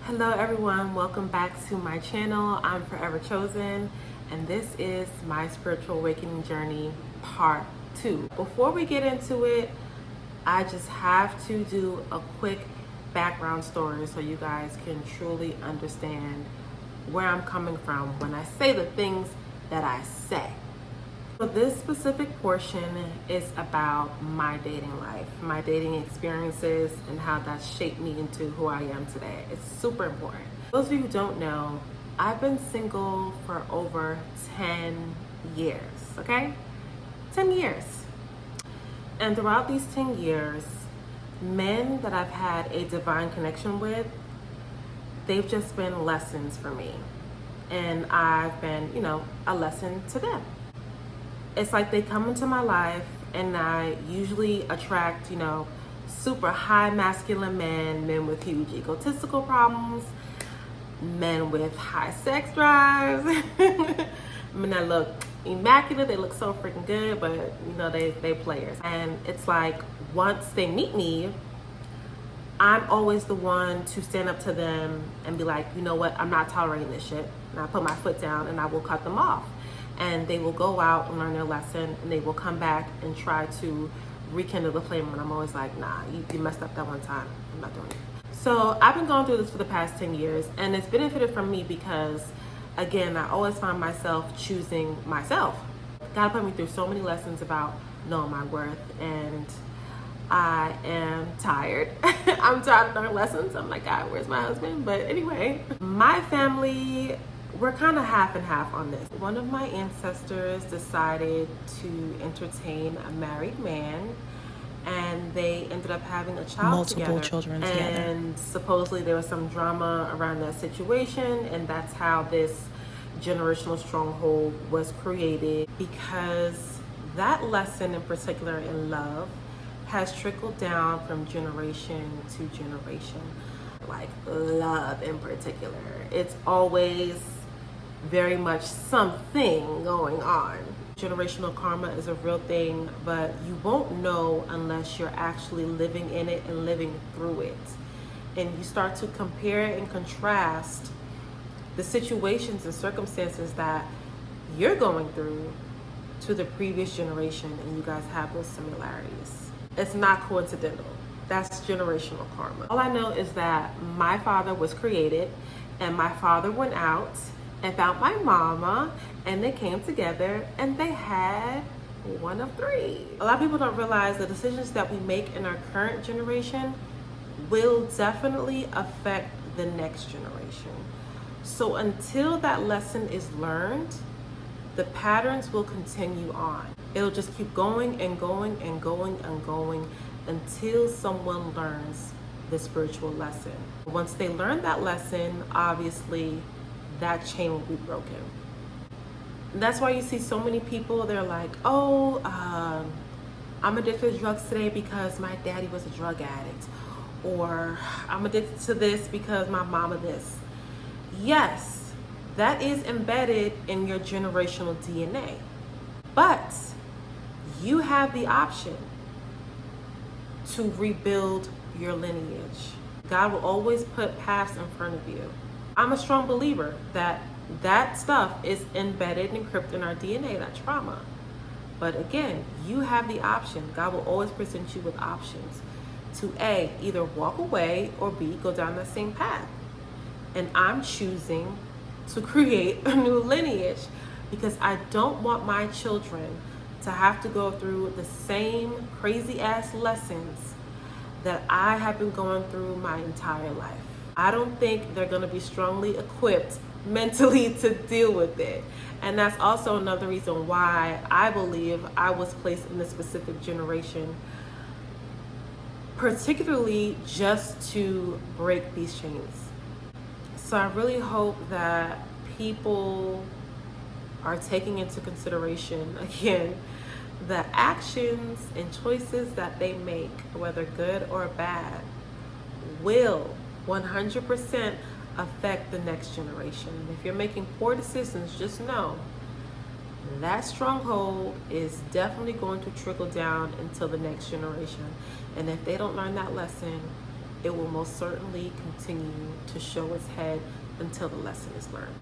Hello everyone, welcome back to my channel. I'm Forever Chosen and this is my spiritual awakening journey part 2. Before we get into it, I just have to do a quick background story so you guys can truly understand where I'm coming from when I say the things that I say. So this specific portion is about my dating life, my dating experiences, and how that shaped me into who I am today. It's super important. For those of you who don't know, I've been single for over 10 years, okay? 10 years. And throughout these 10 years, men that I've had a divine connection with, they've just been lessons for me. And I've been, a lesson to them. It's like they come into my life and I usually attract, super high masculine men with huge egotistical problems, men with high sex drives, men that look immaculate, they look so freaking good, but they players. And it's like once they meet me, I'm always the one to stand up to them and be like, you know what, I'm not tolerating this shit. And I put my foot down and I will cut them off. And they will go out and learn their lesson and they will come back and try to rekindle the flame. And I'm always like, nah, you messed up that one time. I'm not doing it. So I've been going through this for the past 10 years and it's benefited from me because, again, I always find myself choosing myself. God put me through so many lessons about knowing my worth, and I am tired. I'm tired of learning lessons. I'm like, God, where's my husband? But anyway, my family, we're kind of half and half on this. One of my ancestors decided to entertain a married man and they ended up having a child multiple children together. And supposedly there was some drama around that situation, and that's how this generational stronghold was created, because that lesson in particular in love has trickled down from generation to generation. Like love in particular, it's always very much something going on. Generational karma is a real thing, but you won't know unless you're actually living in it and living through it. And you start to compare and contrast the situations and circumstances that you're going through to the previous generation, and you guys have those similarities. It's not coincidental. That's generational karma. All I know is that my father was created and my father went out and found my mama, and they came together and they had one of 3. A lot of people don't realize the decisions that we make in our current generation will definitely affect the next generation. So until that lesson is learned, the patterns will continue on. It'll just keep going and going and going and going until someone learns the spiritual lesson. Once they learn that lesson, obviously that chain will be broken. And that's why you see so many people, they're like, oh, I'm addicted to drugs today because my daddy was a drug addict. Or I'm addicted to this because my mama this. Yes, that is embedded in your generational DNA. But you have the option to rebuild your lineage. God will always put paths in front of you. I'm a strong believer that that stuff is embedded and encrypted in our DNA, that trauma. But again, you have the option. God will always present you with options to A, either walk away, or B, go down that same path. And I'm choosing to create a new lineage because I don't want my children to have to go through the same crazy ass lessons that I have been going through my entire life. I don't think they're going to be strongly equipped mentally to deal with it. And that's also another reason why I believe I was placed in this specific generation, particularly just to break these chains. So I really hope that people are taking into consideration, again, the actions and choices that they make, whether good or bad, will 100% affect the next generation. If you're making poor decisions, just know that stronghold is definitely going to trickle down until the next generation. And if they don't learn that lesson, it will most certainly continue to show its head until the lesson is learned.